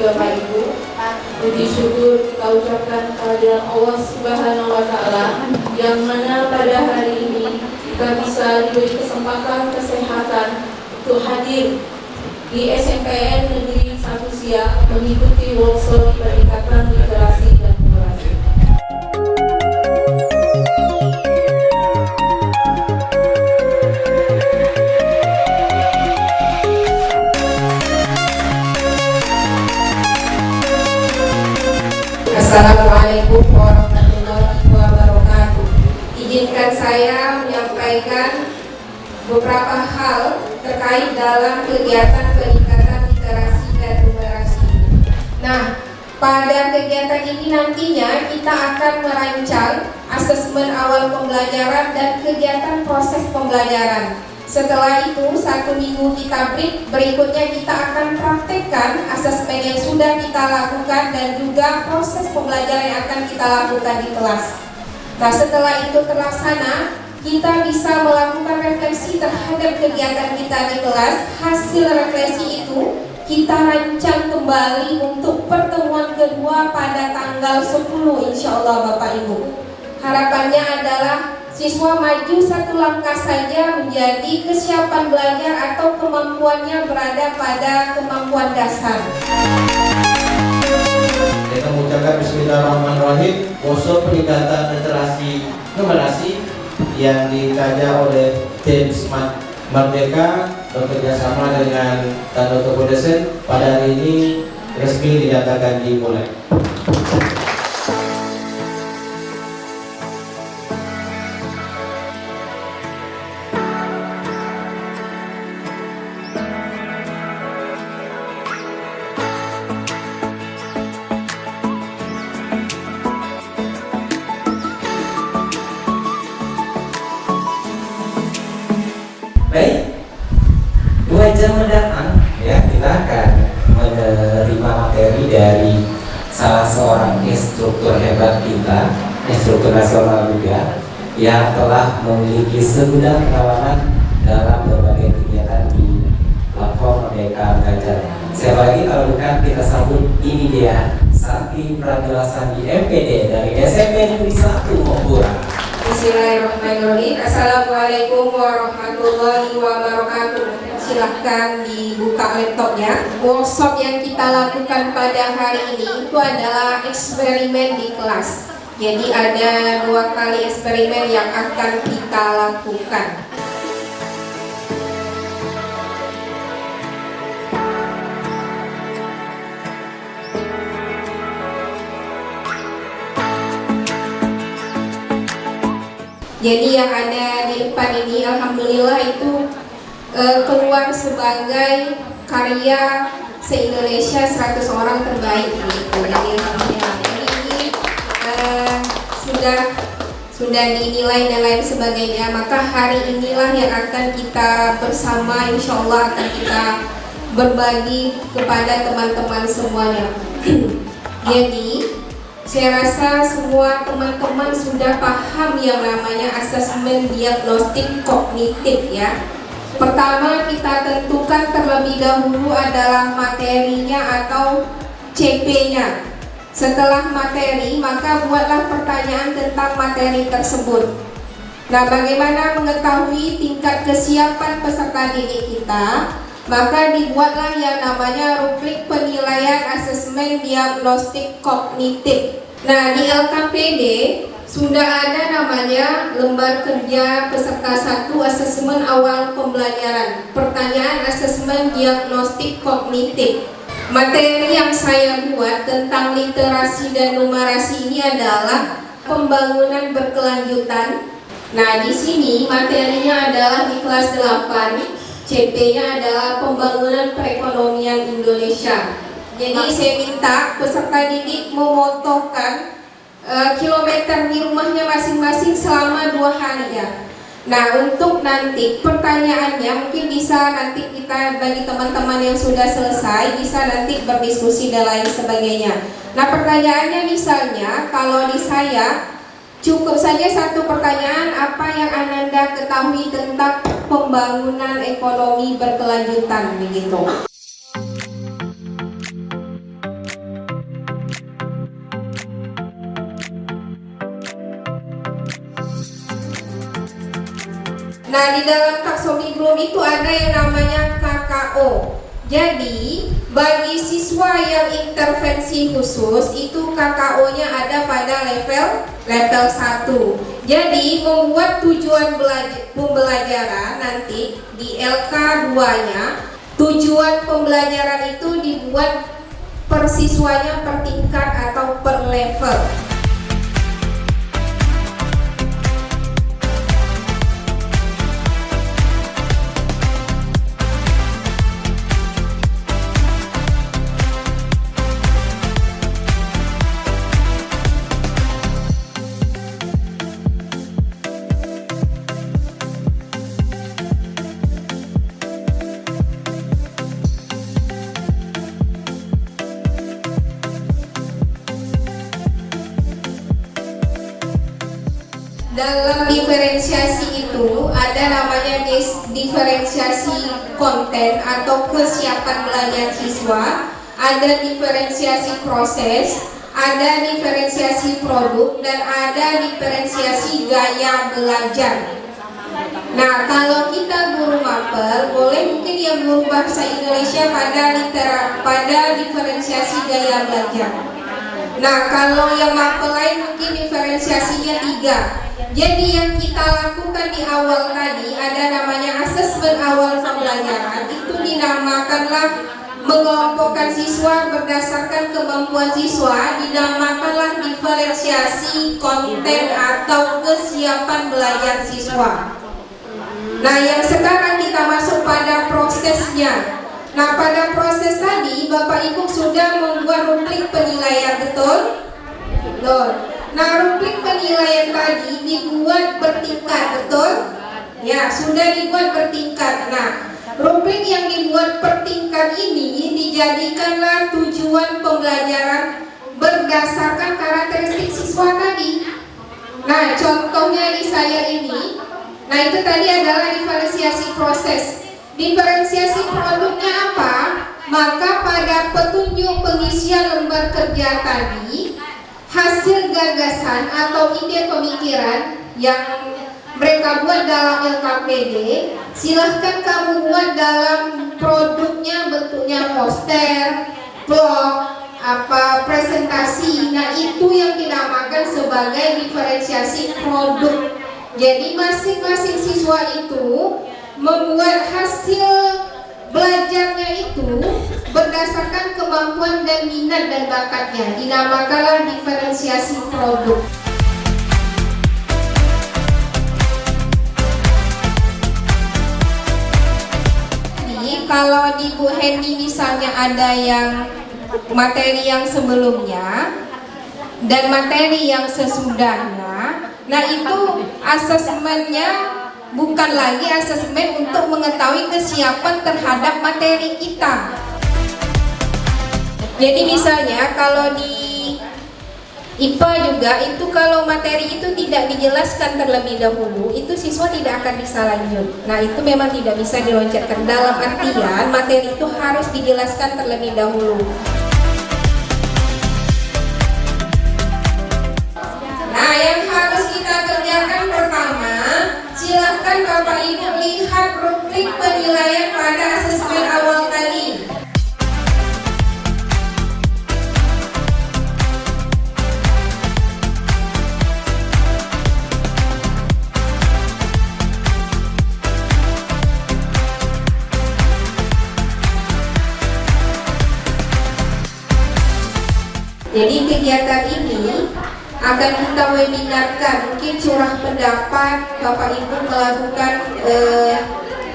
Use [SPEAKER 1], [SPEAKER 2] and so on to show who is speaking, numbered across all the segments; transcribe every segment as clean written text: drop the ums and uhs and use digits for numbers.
[SPEAKER 1] Bapak Ibu, puji syukur kita ucapkan kehadiran Allah Subhanahu wa Ta'ala, yang mana pada hari ini kita bisa diberi kesempatan kesehatan untuk hadir di SMPN Negeri 1 Siak mengikuti workshop peningkatan literasi dan numerasi.
[SPEAKER 2] Assalamualaikum warahmatullahi wabarakatuh. Izinkan saya menyampaikan beberapa hal terkait dalam kegiatan peningkatan literasi dan numerasi. Nah, pada kegiatan ini nantinya kita akan merancang asesmen awal pembelajaran dan kegiatan proses pembelajaran. Setelah itu, 1 minggu kita break, berikutnya kita akan praktekkan asesmen yang sudah kita lakukan dan juga proses pembelajaran yang akan kita lakukan di kelas. Nah, setelah itu terlaksana, kita bisa melakukan refleksi terhadap kegiatan kita di kelas. Hasil refleksi itu kita rancang kembali untuk pertemuan kedua pada tanggal 10 insya Allah Bapak Ibu. Harapannya adalah siswa maju 1 langkah saja menjadi kesiapan belajar atau kemampuannya berada pada kemampuan dasar.
[SPEAKER 3] Kita mengucapkan Bismillahirrahmanirrahim. Workshop peningkatan literasi numerasi yang dikaja oleh tim Smart Merdeka bekerja sama dengan Tanoto Foundation pada hari ini resmi dinyatakan dimulai.
[SPEAKER 4] Baik, 2 jam mendatang ya kita akan menerima materi dari salah seorang instruktur hebat kita, instruktur nasional juga, yang telah memiliki segudang pengalaman dalam berbagai kegiatan di platform Merdeka Belajar. Saya lagi kalau bukan kita sambut, ini dia Sakti Pradila di MPD dari SMP Negeri 1 Mempura.
[SPEAKER 2] Bismillahirrahmanirrahim. Assalamualaikum warahmatullahi wabarakatuh. Silahkan dibuka laptopnya. Workshop yang kita lakukan pada hari ini itu adalah eksperimen di kelas. Jadi ada 2 kali eksperimen yang akan kita lakukan. Jadi yang ada di depan ini alhamdulillah itu keluar sebagai karya se-Indonesia 100 orang terbaik gitu. Jadi alhamdulillah ini sudah dinilai dan lain sebagainya. Maka hari inilah yang akan kita bersama insya Allah akan kita berbagi kepada teman-teman semuanya. Jadi saya rasa semua teman-teman sudah paham yang namanya asesmen diagnostik kognitif ya. Pertama kita tentukan terlebih dahulu adalah materinya atau CP-nya. Setelah materi maka buatlah pertanyaan tentang materi tersebut. Nah, bagaimana mengetahui tingkat kesiapan peserta didik kita? Maka dibuatlah yang namanya rubrik penilaian asesmen diagnostik kognitif. Nah, di LKPD sudah ada namanya lembar kerja peserta 1 asesmen awal pembelajaran, pertanyaan asesmen diagnostik kognitif. Materi yang saya buat tentang literasi dan numerasi ini adalah pembangunan berkelanjutan. Nah, di sini materinya adalah di kelas 8. CP-nya adalah pembangunan perekonomian Indonesia. Jadi saya minta peserta didik memotokan kilometer di rumahnya masing-masing selama 2 hari ya. Nah, untuk nanti pertanyaannya mungkin bisa nanti kita bagi teman-teman yang sudah selesai bisa nanti berdiskusi dan lain sebagainya. Nah, pertanyaannya misalnya kalau di saya cukup saja 1 pertanyaan, apa yang Ananda ketahui tentang pembangunan ekonomi berkelanjutan begitu. Nah, di dalam taksonomi Bloom itu ada yang namanya KKO. Jadi, bagi siswa yang intervensi khusus itu KKO-nya ada pada level 1. Jadi, membuat tujuan pembelajaran nanti di LK2-nya, tujuan pembelajaran itu dibuat per siswanya per tingkat atau per level. Dalam diferensiasi itu ada namanya diferensiasi konten atau kesiapan belajar siswa, ada diferensiasi proses, ada diferensiasi produk, dan ada diferensiasi gaya belajar. Nah, kalau kita guru mapel, boleh mungkin yang guru bahasa Indonesia pada diferensiasi gaya belajar. Nah, kalau yang mapel lain mungkin diferensiasinya 3. Jadi yang kita lakukan di awal tadi ada namanya asesmen awal pembelajaran, itu dinamakanlah mengelompokkan siswa berdasarkan kemampuan siswa, dinamakanlah diferensiasi konten atau kesiapan belajar siswa. Nah, yang sekarang kita masuk pada prosesnya. Nah, pada proses tadi Bapak Ibu sudah membuat rubrik penilaian, betul? Betul. Nah, rubrik penilaian tadi dibuat bertingkat, betul? Ya, sudah dibuat bertingkat. Nah, rubrik yang dibuat bertingkat ini dijadikanlah tujuan pembelajaran berdasarkan karakteristik siswa tadi. Nah, contohnya di saya ini, nah itu tadi adalah diferensiasi proses. Diferensiasi produknya apa? Maka pada petunjuk pengisian lembar kerja tadi, hasil gagasan atau ide pemikiran yang mereka buat dalam LKPD, silahkan kamu buat dalam produknya, bentuknya poster, blog, presentasi. Nah, itu yang dinamakan sebagai diferensiasi produk. Jadi masing-masing siswa itu membuat hasil belajarnya itu berdasarkan kemampuan dan minat dan bakatnya, dinamakanlah diferensiasi produk. Jadi kalau di Bu Hendy misalnya ada yang materi yang sebelumnya dan materi yang sesudahnya, nah itu asesmennya bukan lagi asesmen untuk mengetahui kesiapan terhadap materi kita. Jadi misalnya kalau di IPA juga itu kalau materi itu tidak dijelaskan terlebih dahulu, itu siswa tidak akan bisa lanjut. Nah, itu memang tidak bisa diloncatkan, dalam artian materi itu harus dijelaskan terlebih dahulu. Nah, yang harus kita kerjakan pertama, silakan Bapak Ibu lihat rubrik penilaian pada asesmen awal tadi. Jadi kegiatan ini akan kita webinarkan, mungkin curah pendapat Bapak Ibu melakukan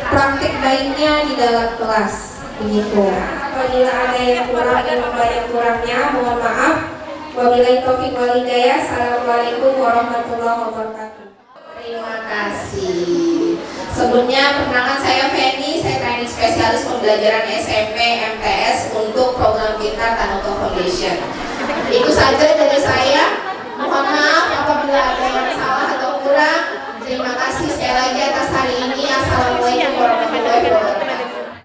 [SPEAKER 2] praktik baiknya di dalam kelas, begitu. Apabila ada yang kurang dan yang kurangnya, mohon maaf. Wabillahi taufiq wal hidayah. Assalamualaikum warahmatullahi wabarakatuh.
[SPEAKER 1] Terima kasih. Sebelumnya perkenalkan saya Feni, saya training spesialis pembelajaran SMP MTS untuk program Pintar Tanoto Foundation. Itu saja dari saya. Mohon maaf apabila ada yang salah atau kurang. Terima kasih sekali lagi atas hari ini. Assalamualaikum warahmatullahi wabarakatuh.